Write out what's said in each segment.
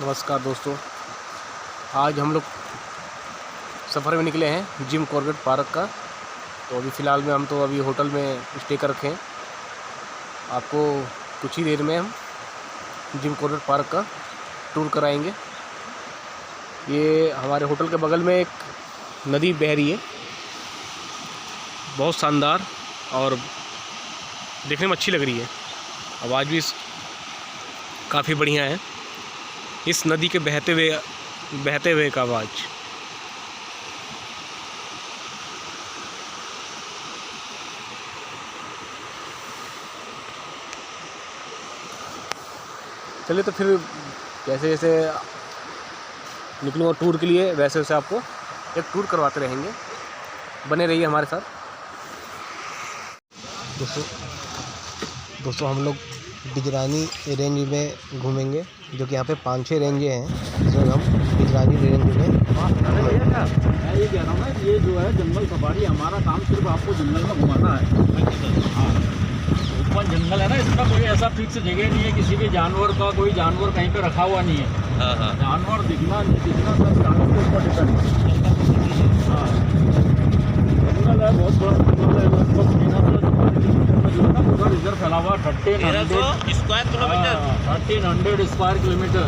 नमस्कार दोस्तों, आज हम लोग सफ़र में निकले हैं जिम कॉर्बेट पार्क का। तो अभी फ़िलहाल में हम तो अभी होटल में स्टे कर रखे हैं। आपको कुछ ही देर में हम जिम कॉर्बेट पार्क का टूर कराएंगे। ये हमारे होटल के बगल में एक नदी बह रही है, बहुत शानदार और देखने में अच्छी लग रही है। आवाज़ भी काफ़ी बढ़िया है इस नदी के बहते हुए का आवाज़। चलिए तो फिर जैसे जैसे निकलूँगा टूर के लिए वैसे वैसे आपको एक टूर करवाते रहेंगे। बने रहिए हमारे साथ। दोस्तों हम लोग बिजरानी रेंज में घूमेंगे, जो कि यहाँ पे 5-6 रेंजें हैं, जिसमें हम बिजरानी रेंज में मैं ये कह रहा हूँ ना, ये जो है जंगल सफारी, हमारा काम सिर्फ आपको जंगल में घुमाना है। हाँ, ओपन जंगल है ना, इसका कोई ऐसा फिक्स जगह नहीं है किसी भी जानवर का, कोई जानवर कहीं पे रखा हुआ नहीं है। जानवर दिखना नहीं दिखना सब जानवर के ऊपर डिपेंड है। हाँ, जंगल है, बहुत बड़ा जंगल है, लगभग पूरा रिजर्व फैला हुआ 1300 स्क्वायर किलोमीटर।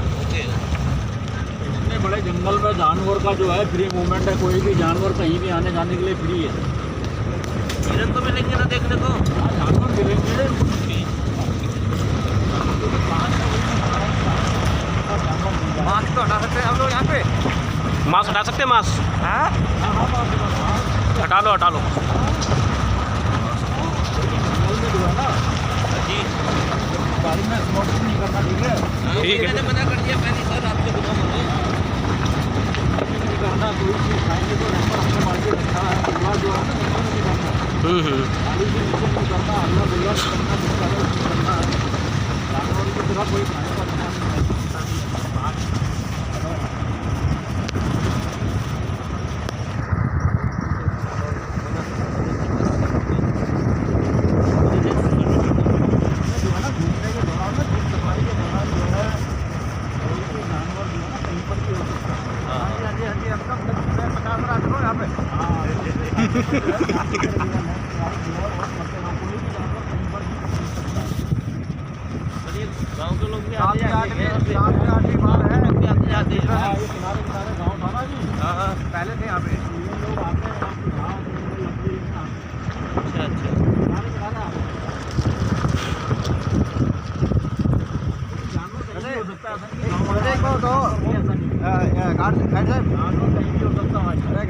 इतने बड़े जंगल में जानवर का जो है फ्री मूवमेंट है, कोई भी जानवर कहीं भी आने जाने के लिए फ्री है। हिरन तो मिलेंगे ना देखने को? हाँ, जानवर मिलेंगे। मास्क तो हटा सकते हैं हम लोग यहाँ पे? मास्क हटा सकते हैं? मास्क हटा लो। जी, गाड़ी में स्मोकिंग नहीं करना, ठीक है? मैंने मना कर दिया पहले सर, आपसे गुना मुझे नहीं करना। कोई चीज़ खाएंगे तो नंबर हमने मार के रखा है, परिवार जो है ना नहीं करना। गाड़ी से नीचे नहीं करना, हल्ला गुल्ला नहीं करना है। जानवर की तरह कोई खाने का बना नहीं करना। गाँव के लोग भी आते जाते हैं, किनारे गाँव था ना जी। हाँ, पहले थे यहाँ पे लोग आते हैं।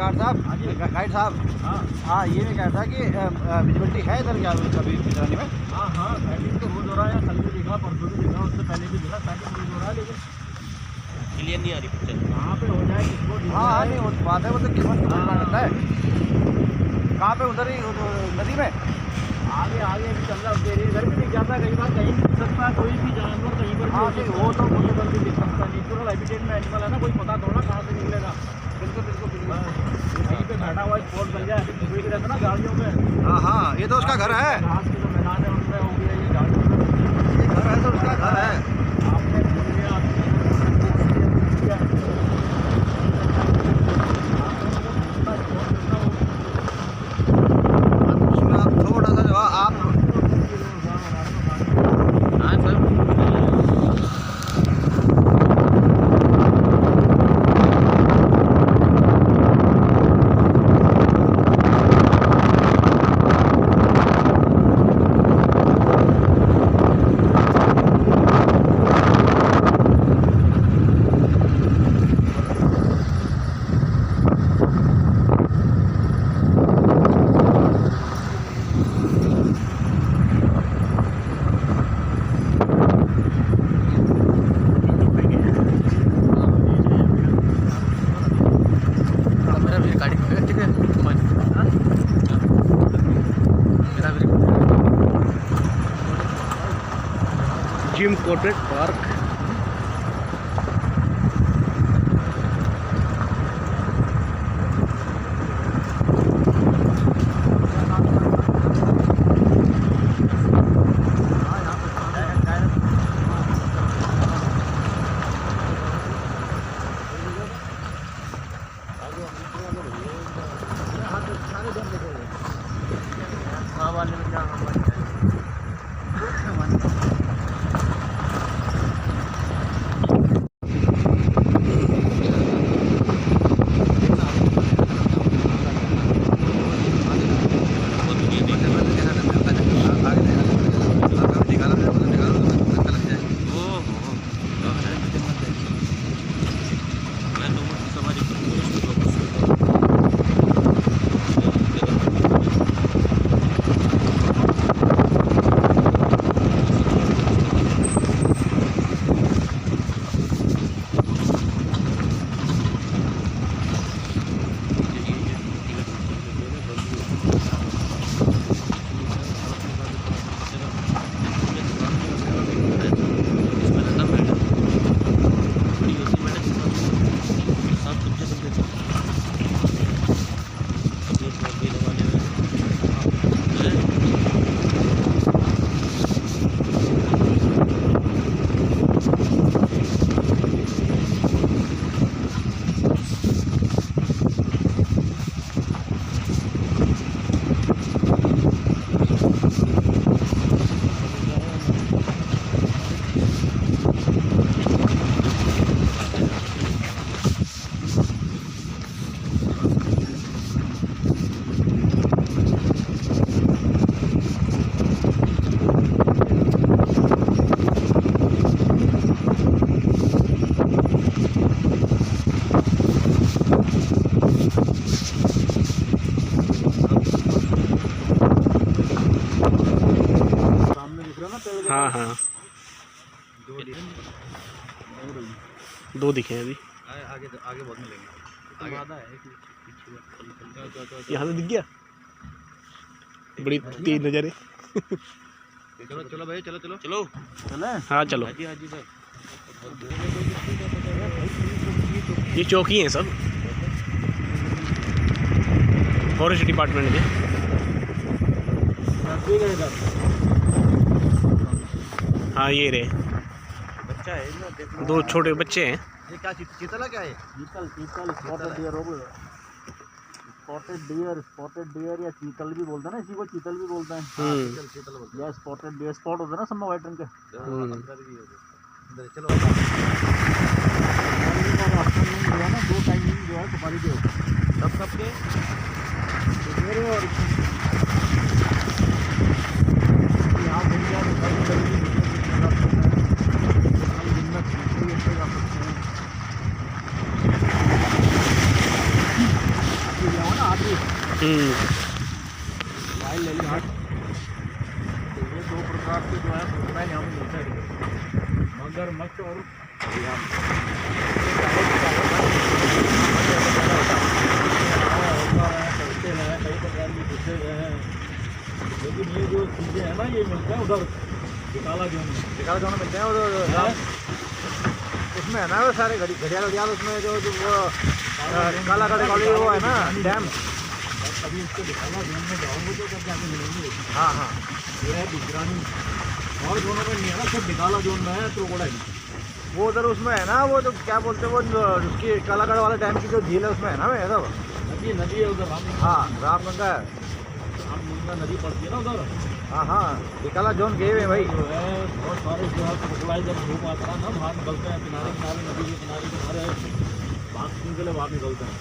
अच्छा, गाइड साहब, हाँ ये मैं कहता कि विजिबिलिटी है इधर क्या कभी बिजरानी में? हाँ, पहले तो रोज हो रहा है, कल भी दिखा, परसों भी दिखा, उससे पहले भी दिखा, पहले रोज हो रहा है, लेकिन क्लियर नहीं आ रही पिक्चर कहाँ पे हो जाए किसको। हाँ, नहीं वो बात है, वो तो कीमत करता है। कहाँ पे? उधर ही नदी में आगे भी चल रहा है, इधर भी दिख जाता है कई बार, कहीं भी दिख सकता है कोई भी जानवर कहीं पर। हाँ, नहीं वो तो कहीं पर भी दिख सकता है, नेचुरल हैबिटेट में एनिमल है ना, कोई पता थोड़ा कहाँ से निकलेगा। बिल्कुल कहीं पे बैठा हुआ स्पॉट बन जाए, रहता है ना गाड़ियों में। हाँ, ये तो उसका घर है, घास के जो मैदान है उनमें हो गया, ये गाड़ियों में ये घर है तो उसका घर है। Jim Corbett park. हाँ हाँ, दो दो दिखे हैं अभी। आगे आगे बहुत मिलेंगे, आगे आधा है यहाँ से दिख गया, बड़ी तेज नजर है। चलो चलो भाई, चलो चलो चलो चले। हाँ चलो, हाँ जी सर। ये चौकी हैं सब, फॉरेस्ट डिपार्टमेंट के। हाँ ये रहे, बच्चा है ना, देखो दो छोटे बच्चे हैं। ये क्या चीतल क्या है? चीतल चीतल स्पॉटेड डियर हो गया। स्पॉटेड डियर या चीतल भी बोलते हैं ना, इसी को चीतल भी बोलते हैं। चीतल चीतल बोलते हैं या स्पॉटेड डियर, स्पॉट होता है ना सब में वाइट रंग के। चलो ना, दो टाइमिंग जो है सुपारी के सब सबके मेरे और यहाँ मिल जाए वाइल्ड लेली हार्ट। तो ये दो प्रकार के जो है फुटबॉल यहाँ पे मिलते हैं, मगरमच्छ और कई प्रकार की फिशेज हैं। लेकिन ये जो चीज़ें हैं ना, ये मिलते हैं उधर बिकाला जोन में। बिकाला जोन में मिलते हैं उधर, उसमें है ना वो सारे घड़ियाल वड़ियाल, उसमें जो वो काला गढ़ वाली वो है ना डैम। अभी इसको बिकाला जोन में जाओगे तो तब जाके मिलेंगे। हाँ हाँ, ये है बिजरानी, और जोनों में नहीं है ना, सब बिकाला जोन में है क्रोकोडाइल। वो उधर उसमें है ना, वो जो क्या बोलते हैं वो उसकी कालागढ़ वाले डैम की जो झील है उसमें है ना, है सब नदी है उधर। हाँ रामगंगा है, रामगंगा नदी पड़ती है ना उधर। हाँ हाँ, बिकाला जोन गए हुए भाई। जो है बहुत सारे जो है क्रोकोडाइल जब धूप आता है ना, बाहर निकलते हैं किनारे किनारे, नदी के किनारे किनारे भाग के लिए बाहर निकलते हैं।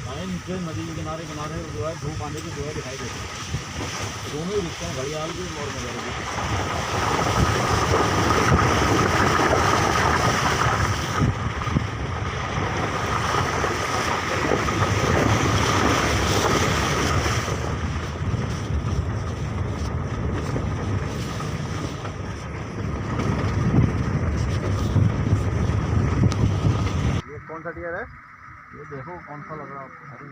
टाइम से नदी के किनारे किनारे जो है धूप आने की जो है दिखाई देती है। दोनों ही दिखते हैं, घड़ियाल भी और मगर भी। कौन सा डियर है ये? देखो कौन सा लग रहा है आपको?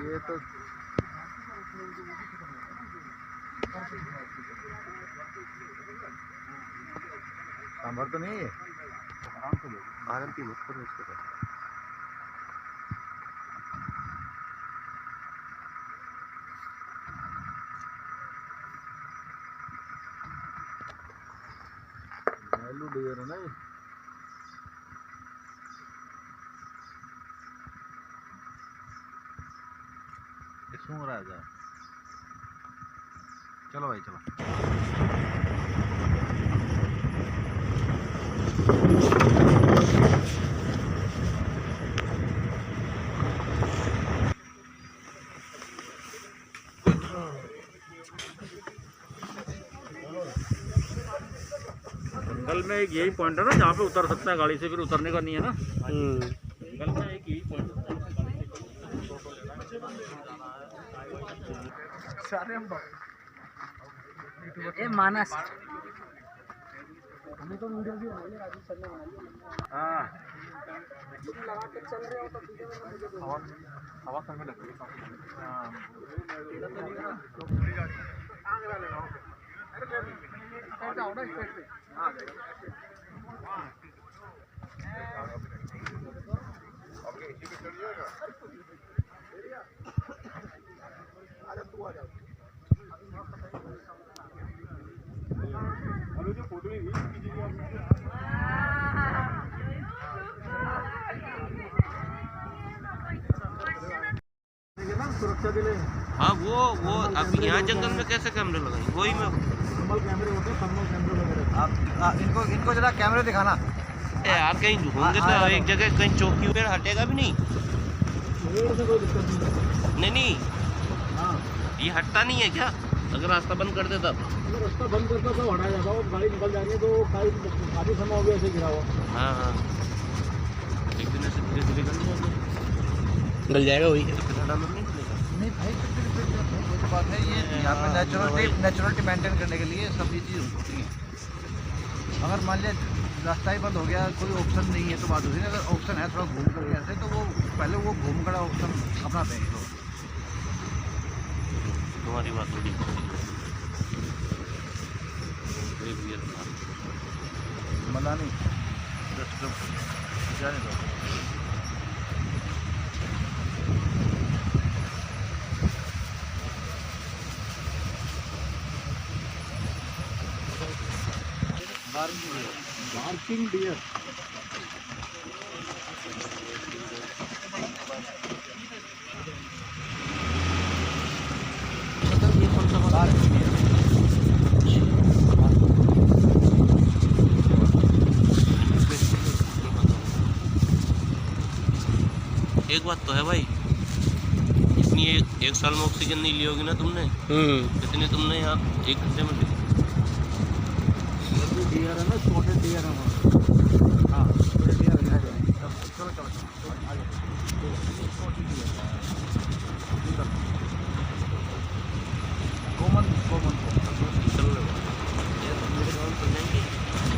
ये तो सांभर तो नहीं है ये? आराम से लो, आराम की मत करो इसके साथ। वैल्यू डियर है ना ये। सूंघ रहा है जा। चलो भाई चलो। जंगल में एक यही पॉइंट है ना जहाँ पे उतर सकता है गाड़ी से, फिर उतरने का नहीं है ना। जंगल में एक यही पॉइंट है। ए मानस हमें तो वीडियो भी बनाई है, राजू सर ने बनाई है। हाँ लगा के चल रहे हो तो वीडियो में मुझे हवा सर में लग रही है। सुरक्षा के लिए। हाँ वो अब यहाँ जंगल में कैसे कैमरे लगाए? वही मैं थर्मल कैमरे होते हैं, थर्मल कैमरे वगैरह। आप इनको जरा कैमरे दिखाना। यार कहीं होंगे तो एक जगह कहीं चौकी पेड़ हटेगा भी नहीं। पेड़ से कोई दिक्कत नहीं। नहीं हाँ, ये हटता नहीं है क्या? अगर रास्ता बंद कर देता अगर रास्ता बंद करता तो हटाया जाता, वो गाड़ी निकल जाएंगे तो काफ़ी समय हो गया ऐसे गिरा हुआ। हाँ हाँ, एक दिन ऐसे धीरे धीरे गल जाएगा वही। नहीं चलेगा। नहीं भाई, कोई बात है। ये यहाँ पे नेचुरलिटी मेंटेन करने के लिए सब ये चीज़ होती है। अगर मान लिया रास्ता ही बंद हो गया, कोई ऑप्शन नहीं है तो बात होती है। अगर ऑप्शन है थोड़ा घूम कर ऐसे, तो वो पहले वो घूम कर ऑप्शन अपनाते हैं लोग। तुम्हारी बात थोड़ी मना नहीं 10 किलोमीटर जाने दो। बार्किंग डियर मतलब ये कौन सा वाला है? एक बात तो है भाई, इतनी एक साल में ऑक्सीजन नहीं ली होगी ना तुमने, इतनी तुमने यहाँ 1 घंटे में ली। डियर है ना, छोटे डियर है वहाँ। हाँ छोटे डियर है। चलो चलो चलो आ जाओ। छोटी डियर कॉमन कॉमन चल रहे हो ये तो मेरे गाँव चल जाएंगे।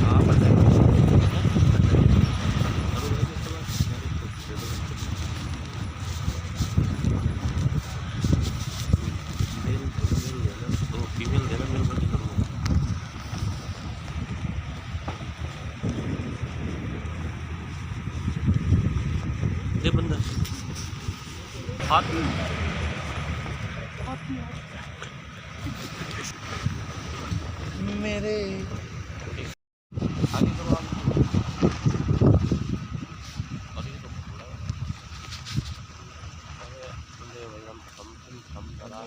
हाँ बताइए। तो फीमेल देना मेरे को करूँगा। दे बंदा हाथ मेरे आगे करो आप। अभी तो हम डरा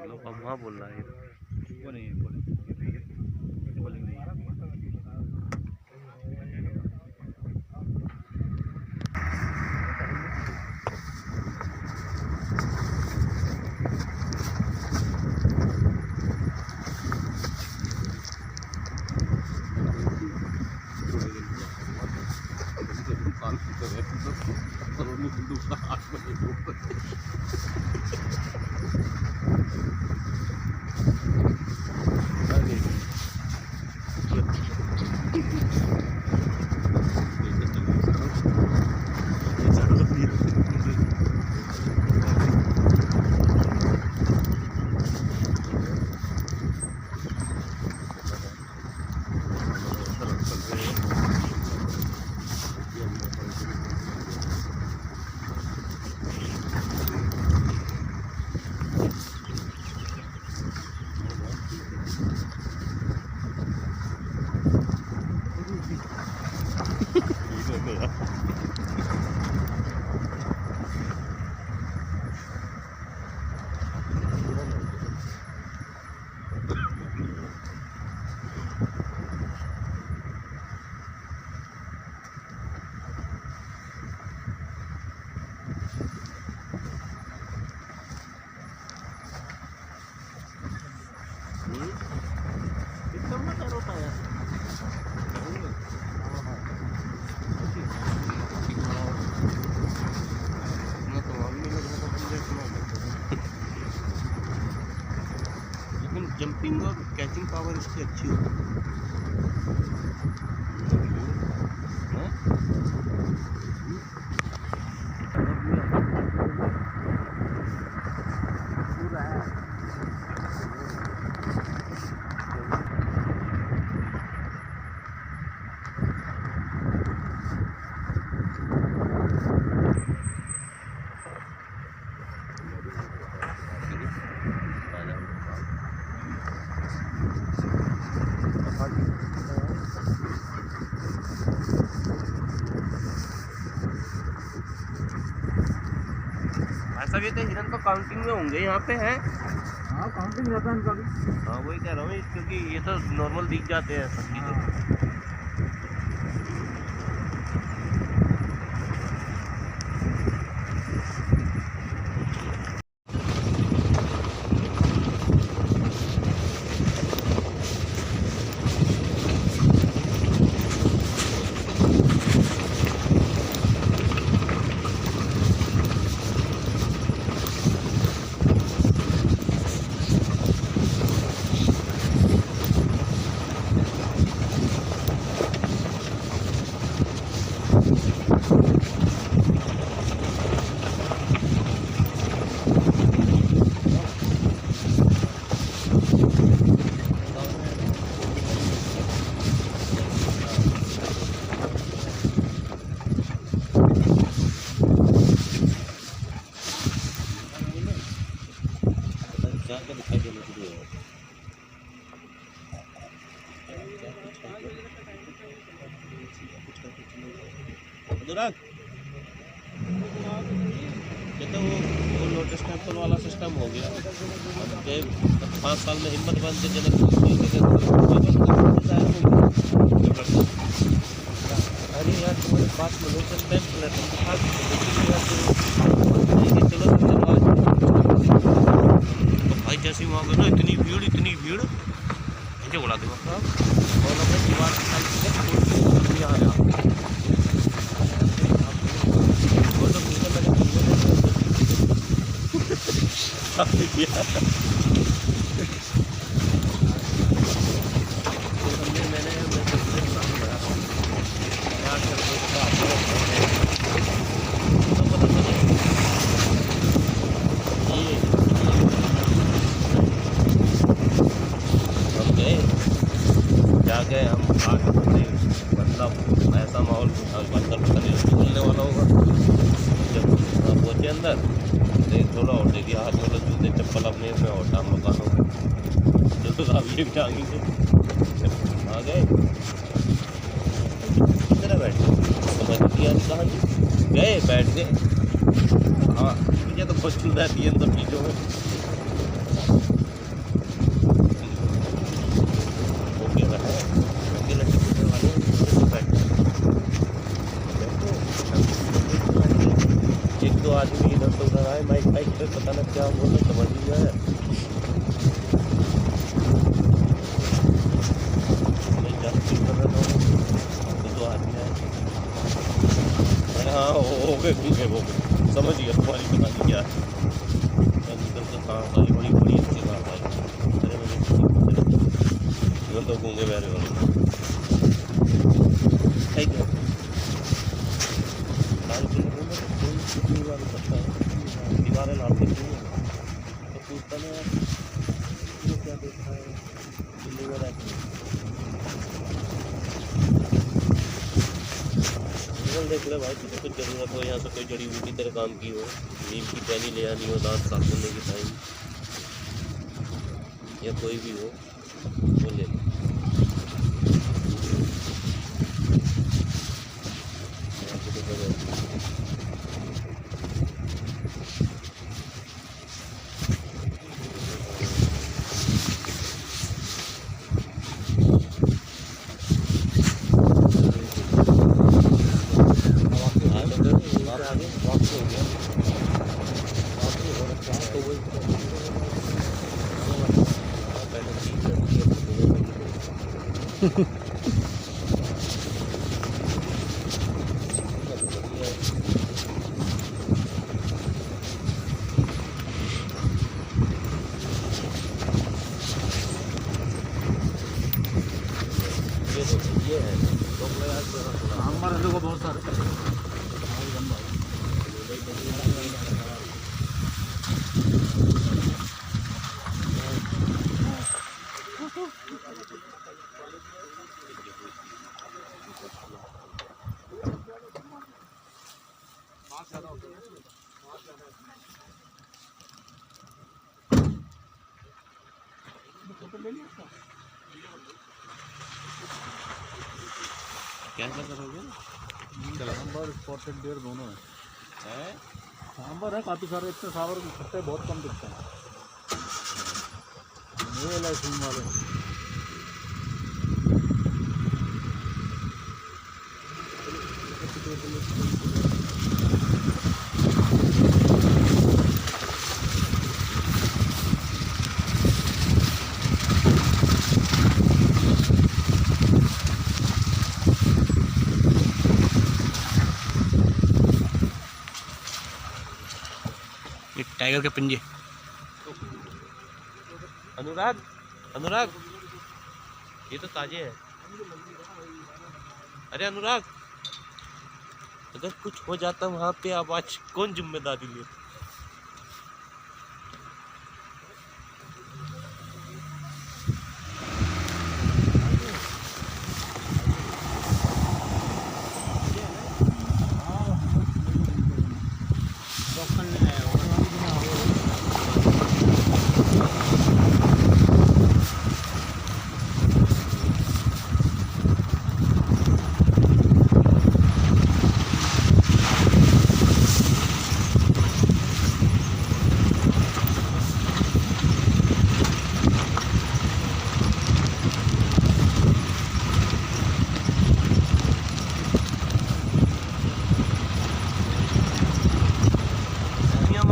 लोग अब वहाँ बोल रहा है वो नहीं है बोलिंग नहीं है। लेकिन जंपिंग और कैचिंग पावर इसकी अच्छी होती है। ये तो हिरन तो काउंटिंग में होंगे यहाँ पे है। हाँ काउंटिंग रहता है इनका भी। हाँ वही कह रहा हूँ क्योंकि ये तो नॉर्मल दिख जाते हैं सब चीज़ें। दिखाई देने के लिए अनुराग ये तो वो लोटस टेम्पल वाला सिस्टम हो गया। अब 5 साल में हिम्मत बंद के जनक अरे यार तुम्हारे पास में लोटस टेम्पल है तुम दिखा चलो भाई जैसे वहाँ गए ना इतनी भीड़ मुझे उड़ा दूँगा साहब और अपने दीवार की साइड से यहाँ गया जाके हम मतलब ऐसा माहौल अंदर निकलने वाला होगा। जब पहुँचे अंदर देख थोड़ा और देखिए हाथ वाला जूते चप्पल अपने में और टांग मकानों में जो अभी टांगेंगे आ गए किधर बैठे समझ नहीं आ कहाँ गए बैठ गए। हाँ मुझे तो खुश रहती है इन सब चीज़ों में। एक दो आदमी इधर से उधर आए माइक माइक पे पता नहीं क्या बोले समझ नहीं आया। मैं जाती कर रहा हूँ दो आदमी आए अरे हाँ हो गए वो समझ गया तुम्हारी पता नहीं क्या है। इधर से कहाँ सारी बड़ी अच्छी बात है। अरे मुझे तो गूंगे बैरे वाले ठीक है दीवारें लाते तो पूछता ना ये क्या देखा है दिल्ली में रहते देख ले भाई तुझे कुछ ज़रूरत हो यहाँ से कोई जड़ी बूटी तेरे काम की हो नीम की टहनी ले आनी हो दांत साफ करने की टाइम या कोई भी हो वो ले लो। ये है हमारे लोगों को बहुत सारे क्या करोगे नंबर स्पॉटेड डियर दोनों है। सांबर है काफ़ी सारे, इतने सांबर खट्टे बहुत कम दिखते हैं। ये लहसुन वाले ये टाइगर के पंजे। अनुराग, अनुराग, ये तो ताजे हैं। अरे अनुराग, अगर कुछ हो जाता वहाँ पे आवाज कौन जिम्मेदारी ले?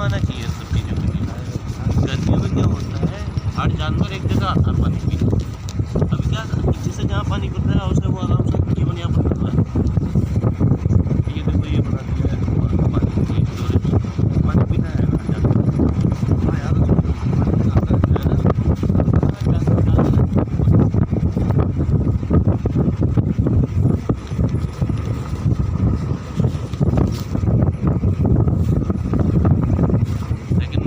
आना चाहिए सब चीज़ों के लिए। गर्मियों में क्या होता है, हर जानवर एक जगह आता है पानी पीने। अभी क्या पीछे से जहाँ पानी गिर रहा है उसे वो आराम से जीवन यापन कर रहा है। ये देखो ये बना दिया है पानी पीना है हर जानवर। हाँ यार,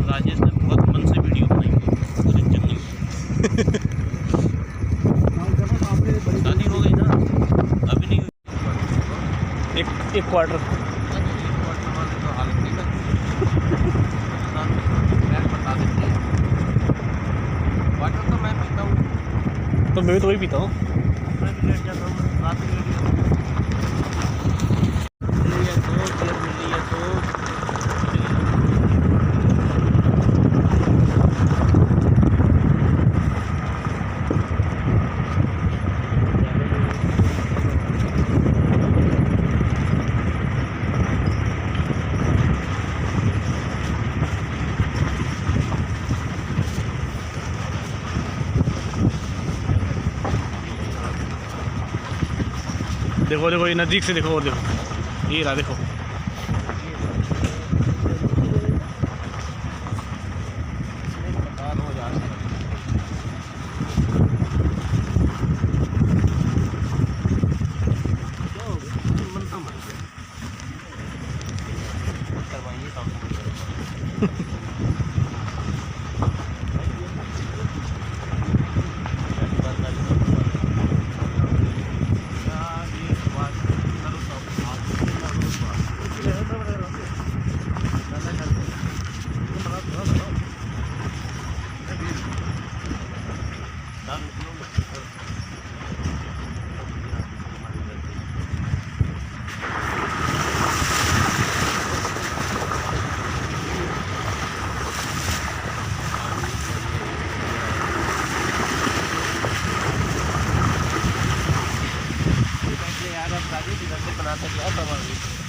राजेश ने बहुत मन से वीडियो बनाई है, जंगल शादी हो गई ना, अभी नहीं हुई। एक क्वार्टर तो हालत नहीं है, बता देते हैं। वाटर तो मैं पीता हूँ, तो मैं भी तो वही पीता हूँ। मैं भी लेट जाता हूँ रात में। देखो देखो ये नज़दीक से देखो, और देखो ये रहा, देखो यार अब शादी किधर से बनाते क्या